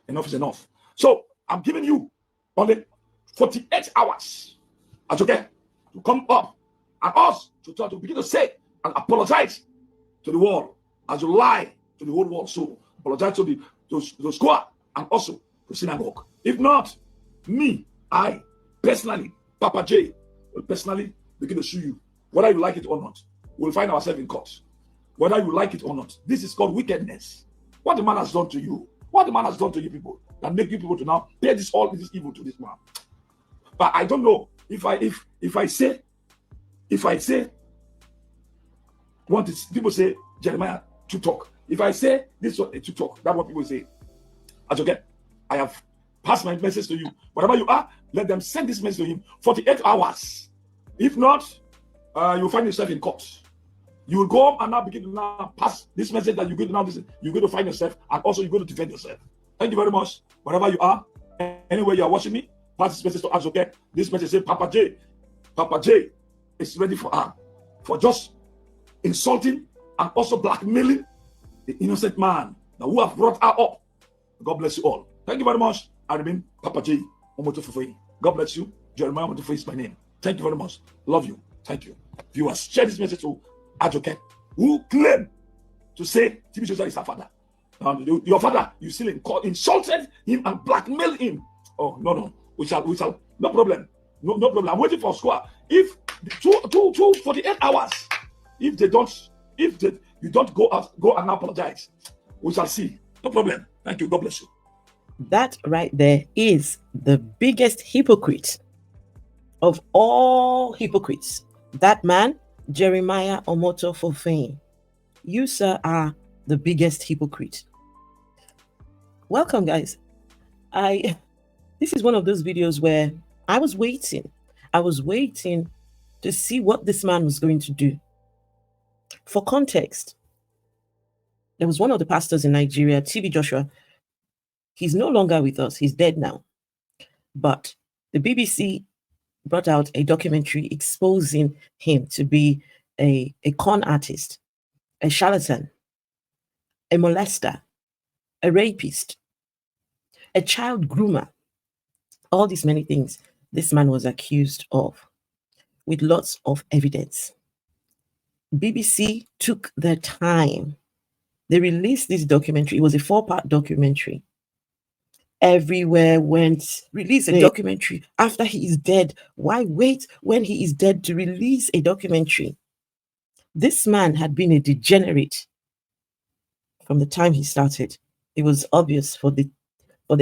enough is enough. So I'm giving you only 48 hours, as okay, to come up and us to try to begin to say and apologize to the world as you lie to the whole world. So apologize to the squad and also to synagogue. If not, I personally, Papa J, will personally begin to sue you, whether you like it or not. We'll find ourselves in court, whether you like it or not. This is called wickedness. What the man has done to you, what the man has done to you people, that make you people to now pay all this evil to this man. But I don't know if I say what is people say Jeremiah to talk. If I say this one to talk, that's what people say. As okay, I have passed my message to you. Whatever you are, let them send this message to him. 48 hours. If not, you'll find yourself in court. You will go home and now begin to now pass this message that you're going to now listen. You're going to find yourself, and also you're going to defend yourself. Thank you very much. Wherever you are, anywhere you are watching me, pass this message to us, okay? This message says Papa J is ready for her, for just insulting and also blackmailing the innocent man who have brought her up. God bless you all. Thank you very much. I remain Papa J Omoto-Fufeyin. God bless you. Jeremiah Omoto-Fufeyin is my name. Thank you very much. Love you. Thank you. Viewers, share this message to Advocate who claim to say TB Joshua is her father. Your father, you still in court, insulted him and blackmailed him. Oh, no. We shall, no problem. No problem. I'm waiting for square. If 48 hours, you don't go and apologize, we shall see. No problem. Thank you. God bless you. That right there is the biggest hypocrite of all hypocrites. That man, Jeremiah Omoto-Fufeyin. You, sir, are the biggest hypocrite. Welcome, guys. This is one of those videos where I was waiting to see what this man was going to do. For context, there was one of the pastors in Nigeria, TB Joshua. He's no longer with us. He's dead now. But the BBC brought out a documentary exposing him to be a con artist, a charlatan, a molester, a rapist, a child groomer. All these many things this man was accused of, with lots of evidence. BBC took their time. They released this documentary. It was a 4-part documentary. Everywhere went, release a documentary after he is dead. Why wait when he is dead to release a documentary? This man had been a degenerate from the time he started. It was obvious for the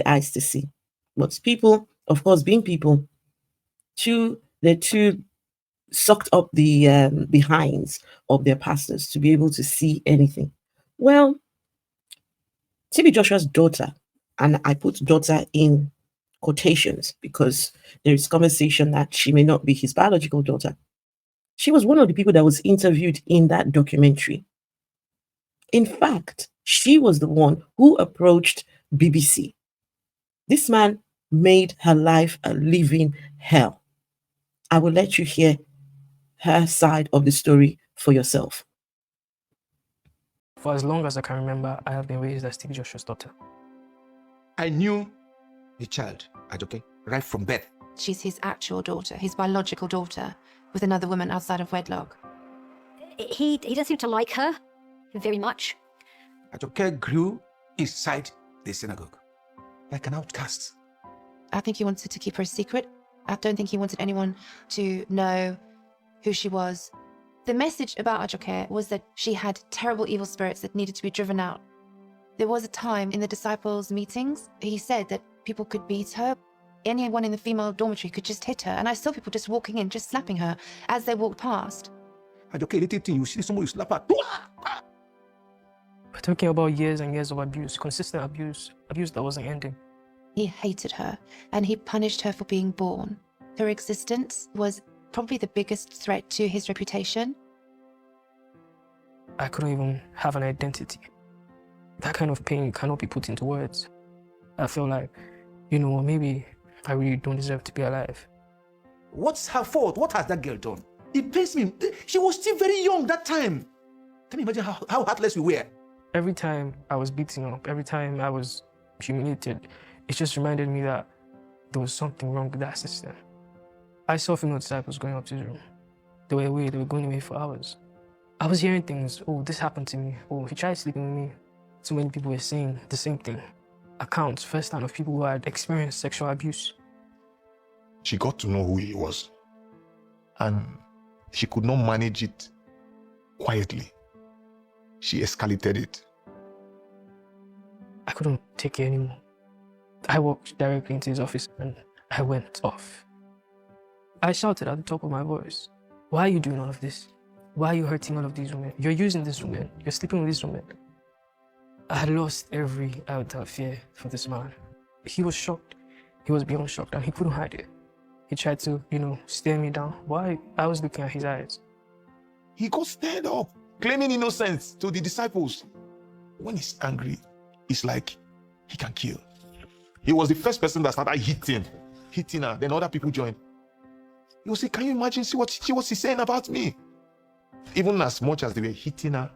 eyes to see. But people, of course, being people, they're too sucked up the behinds of their pastors to be able to see anything. Well, TB Joshua's daughter, and I put daughter in quotations because there is conversation that she may not be his biological daughter. She was one of the people that was interviewed in that documentary. In fact, she was the one who approached BBC. This man made her life a living hell. I will let you hear her side of the story for yourself. For as long as I can remember, I have been raised as TB Joshua's daughter. I knew the child, Ajoke, right from birth. She's his actual daughter, his biological daughter, with another woman outside of wedlock. He doesn't seem to like her very much. Ajoke grew inside the synagogue, like an outcast. I think he wanted to keep her a secret. I don't think he wanted anyone to know who she was. The message about Ajoke was that she had terrible evil spirits that needed to be driven out. There was a time in the disciples' meetings, he said that people could beat her. Anyone in the female dormitory could just hit her. And I saw people just walking in, just slapping her as they walked past. Ajoke, little thing, you see somebody slap her. We're talking about years and years of abuse, consistent abuse that wasn't ending. He hated her, and he punished her for being born. Her existence was probably the biggest threat to his reputation. I couldn't even have an identity. That kind of pain cannot be put into words. I feel like, maybe I really don't deserve to be alive. What's her fault? What has that girl done? It pains me. She was still very young that time. Can you imagine how heartless we were? Every time I was beaten up, every time I was humiliated. It just reminded me that there was something wrong with that system. I saw female disciples going up to his room. They were away, they were going away for hours. I was hearing things, oh, this happened to me, oh, he tried sleeping with me. So many people were saying the same thing. Accounts, first time, of people who had experienced sexual abuse. She got to know who he was, and she could not manage it quietly. She escalated it. I couldn't take it anymore. I walked directly into his office and I went off. I shouted at the top of my voice, why are you doing all of this? Why are you hurting all of these women? You're using these women. You're sleeping with these women. I had lost every iota of fear for this man. He was shocked. He was beyond shocked and he couldn't hide it. He tried to, stare me down. Why? I was looking at his eyes. He got stirred up, claiming innocence to the disciples. When he's angry, it's like he can kill. He was the first person that started hitting her. Then other people joined. He was saying, can you imagine what he's saying about me? Even as much as they were hitting her,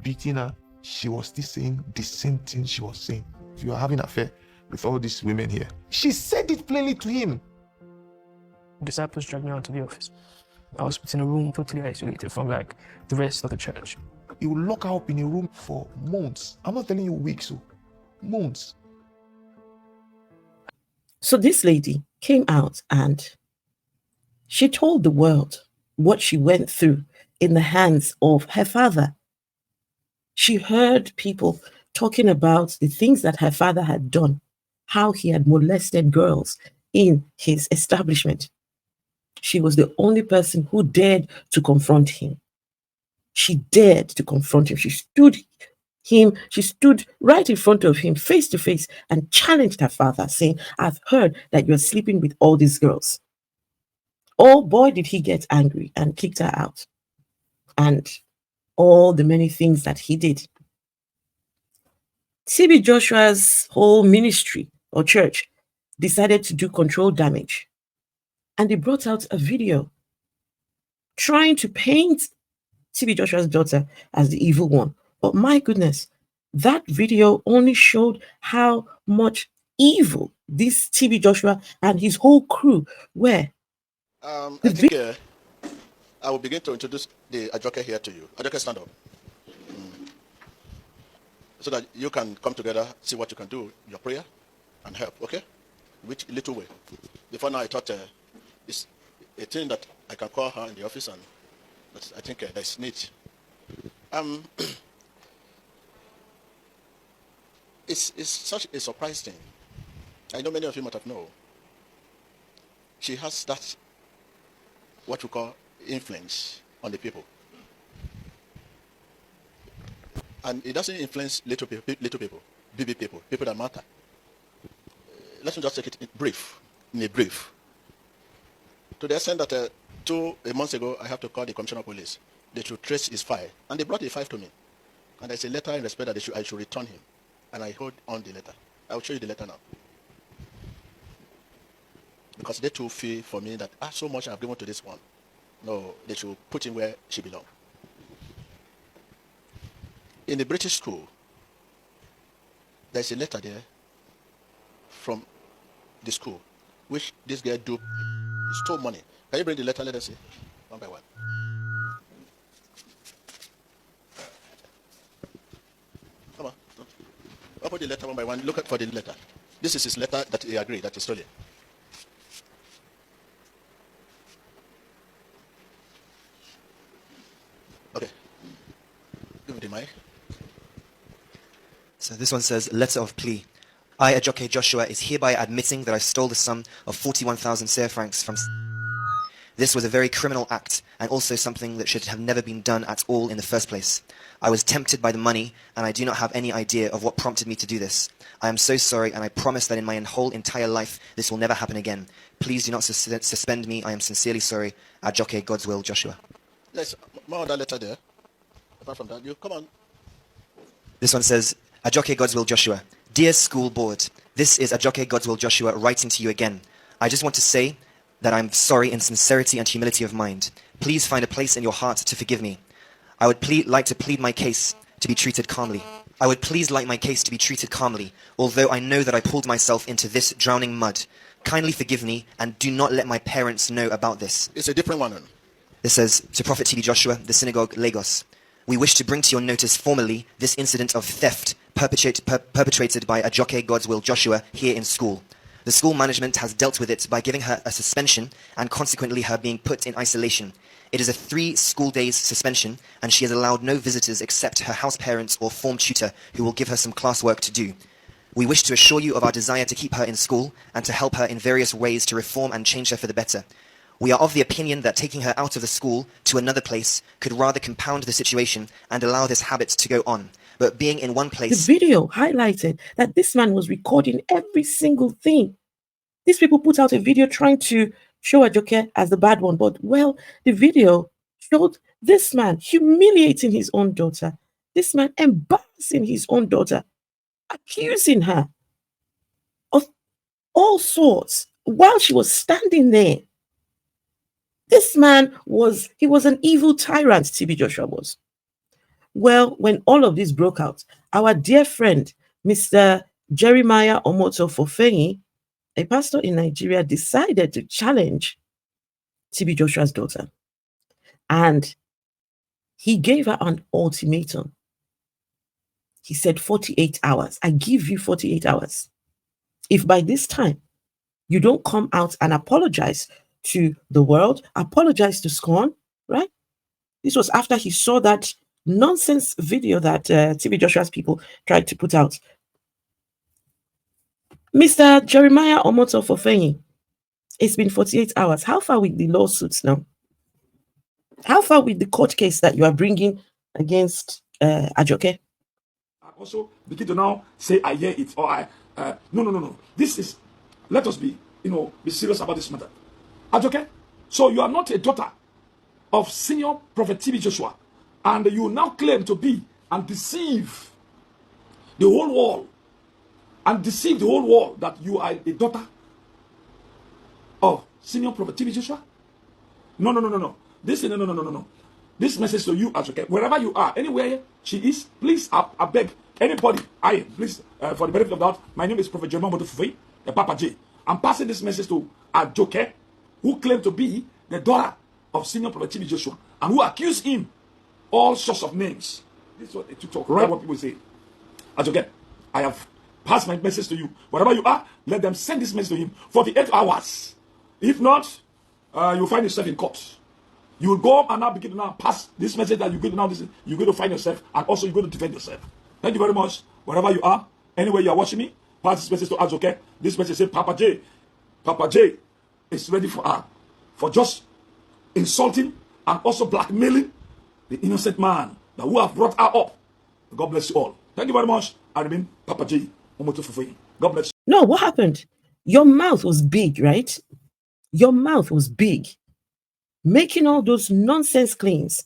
beating her, she was still saying the same thing she was saying. If you are having an affair with all these women here, she said it plainly to him. The disciples dragged me out to the office. I was put in a room totally isolated from the rest of the church. He would lock her up in a room for months. I'm not telling you weeks, so months. So this lady came out and she told the world what she went through in the hands of her father. She heard people talking about the things that her father had done, how he had molested girls in his establishment. She was the only person who dared to confront him. She dared to confront him. She stood right in front of him, face to face, and challenged her father, saying, I've heard that you're sleeping with all these girls. Oh boy, did he get angry and kicked her out. And all the many things that he did. TB Joshua's whole ministry or church decided to do control damage. And they brought out a video trying to paint TB Joshua's daughter as the evil one. But my goodness, that video only showed how much evil this TB Joshua and his whole crew were. I think I will begin to introduce the Ajoke here to you. Ajoke, stand up. So that you can come together, see what you can do, your prayer, and help, okay? Which little way. Before now, I thought it's a thing that I can call her in the office, and I think there's need. It's such a surprise thing. I know many of you might have known. She has that, what we call, influence on the people. And it doesn't influence little people, BB people that matter. Let me just take it in a brief. To the extent that a month ago, I have to call the commissioner of police. They should trace his file. And they brought the file to me. And there's a letter in respect that I should return him. And I hold on the letter. I will show you the letter now. Because they too feel for me that, so much I've given to this one. No, they should put him where she belongs. In the British school, there's a letter there from the school, which this guy stole money. Can you bring the letter? Let us see, one by one. Come on. Open the letter one by one. Look for the letter. This is his letter that he agreed that he stole it. Okay. Give me the mic. So this one says, letter of plea. I, Ajoke Joshua, is hereby admitting that I stole the sum of 41,000 francs from... This was a very criminal act, and also something that should have never been done at all in the first place. I was tempted by the money, and I do not have any idea of what prompted me to do this. I am so sorry, and I promise that in my whole entire life, this will never happen again. Please do not suspend me. I am sincerely sorry. Ajoke, God's will, Joshua. There's more other letter there. Apart from that, you come on. This one says, Ajoke, God's will, Joshua. Dear school board, this is Ajoke, God's will, Joshua, writing to you again. I just want to say that I'm sorry in sincerity and humility of mind. Please find a place in your heart to forgive me. I would like to plead my case to be treated calmly. I would please like my case to be treated calmly, although I know that I pulled myself into this drowning mud. Kindly forgive me and do not let my parents know about this. It's a different one. This says, to Prophet T.B. Joshua, the Synagogue, Lagos. We wish to bring to your notice formally this incident of theft perpetrated by Ajoke God's Will Joshua here in school. The school management has dealt with it by giving her a suspension and consequently her being put in isolation. It is a 3 school days suspension and she has allowed no visitors except her house parents or form tutor who will give her some classwork to do. We wish to assure you of our desire to keep her in school and to help her in various ways to reform and change her for the better. We are of the opinion that taking her out of the school to another place could rather compound the situation and allow this habit to go on. But being in one place... The video highlighted that this man was recording every single thing. These people put out a video trying to show Ajoke as the bad one, but well, the video showed this man humiliating his own daughter, this man embarrassing his own daughter, accusing her of all sorts while she was standing there. This man was an evil tyrant, TB Joshua was. Well, when all of this broke out, our dear friend, Mr. Jeremiah Omoto-Fufeyin, a pastor in Nigeria, decided to challenge TB Joshua's daughter. And he gave her an ultimatum. He said 48 hours. I give you 48 hours. If by this time you don't come out and apologize to the world, apologize to Scorn, right? This was after he saw that nonsense video that TB Joshua's people tried to put out. Mr. Jeremiah Omoto-Fufeyin, it's been 48 hours. How far with the lawsuits now? How far with the court case that you are bringing against Ajoke? I also begin to now say I hear it or I no. This is, let us be serious about this matter. Ajoke, so you are not a daughter of senior prophet TB Joshua, and you now claim to be and deceive the whole world that you are a daughter of senior prophet TB Joshua? No. No. This message to you, Ajoke, wherever you are, anywhere she is, please, I beg anybody, please, for the benefit of doubt, my name is Prophet Jeremiah Omoto-Fufeyin, the Papa J. I'm passing this message to Ajoke, who claimed to be the daughter of senior prophet TB Joshua, and who accused him all sorts of names. This is what they talk, right? What people say. Ajoke, I have passed my message to you. Wherever you are, let them send this message to him. 48 hours. If not, you'll find yourself in court. You will go and now begin to now pass this message that you're going to now listen. You're going to find yourself, and also you're going to defend yourself. Thank you very much. Wherever you are, anywhere you are watching me, pass this message to Ajoke. This message says Papa J. Papa J is ready for her, for just insulting and also blackmailing the innocent man that who have brought her up. God bless you all. Thank you very much. I remain Papa J. Omoto-Fufeyin. God bless you. No, what happened? Your mouth was big, right? Your mouth was big, making all those nonsense claims.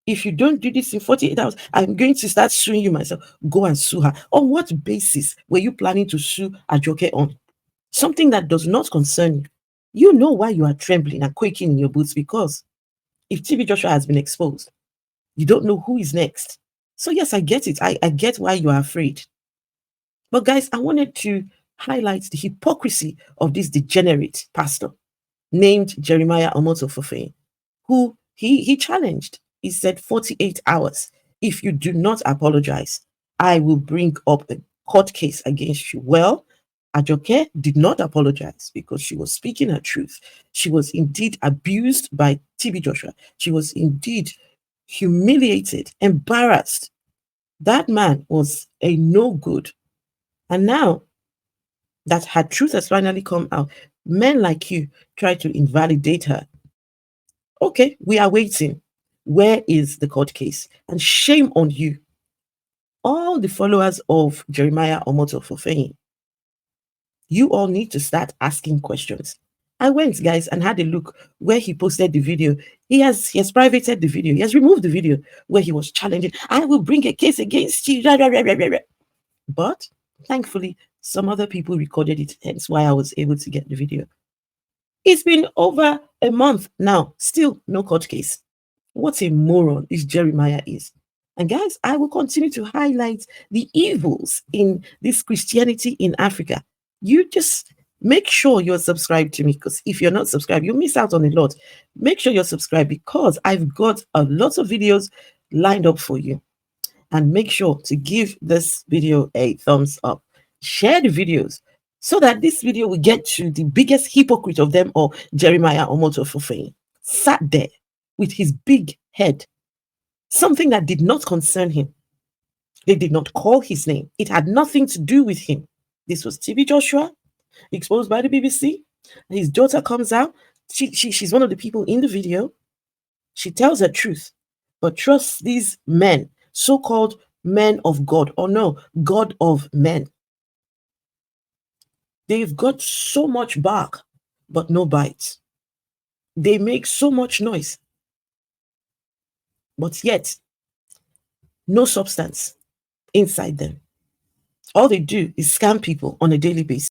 If you don't do this in 48 hours, I'm going to start suing you myself. Go and sue her. On what basis were you planning to sue Ajoke on? Something that does not concern you. You know why you are trembling and quaking in your boots, because if TB Joshua has been exposed, you don't know who is next. So yes, I get it. I get why you are afraid. But guys, I wanted to highlight the hypocrisy of this degenerate pastor named Jeremiah Omoto-Fufeyin, who he challenged. He said 48 hours. If you do not apologize, I will bring up a court case against you. Well, Ajoke did not apologize because she was speaking her truth. She was indeed abused by TB Joshua. She was indeed humiliated, embarrassed. That man was a no good. And now that her truth has finally come out, men like you try to invalidate her. Okay, we are waiting. Where is the court case? And shame on you. All the followers of Jeremiah Omoto-Fufeyin, you all need to start asking questions. I went, guys, and had a look where he posted the video. He has privated the video. He has removed the video where he was challenging, I will bring a case against you. But thankfully, some other people recorded it, hence why I was able to get the video. It's been over a month now, still no court case. What a moron this Jeremiah is. And guys, I will continue to highlight the evils in this Christianity in Africa. You just make sure you're subscribed to me, because if you're not subscribed, you miss out on a lot. Make sure you're subscribed, because I've got a lot of videos lined up for you. And make sure to give this video a thumbs up. Share the videos so that this video will get to the biggest hypocrite of them all, Jeremiah Omoto-Fufeyin. Sat there with his big head, something that did not concern him. They did not call his name. It had nothing to do with him. This was TB Joshua, exposed by the BBC. His daughter comes out. She's one of the people in the video. She tells her truth, but trust these men, so-called men of God, or no, God of men. They've got so much bark, but no bite. They make so much noise, but yet no substance inside them. All they do is scam people on a daily basis.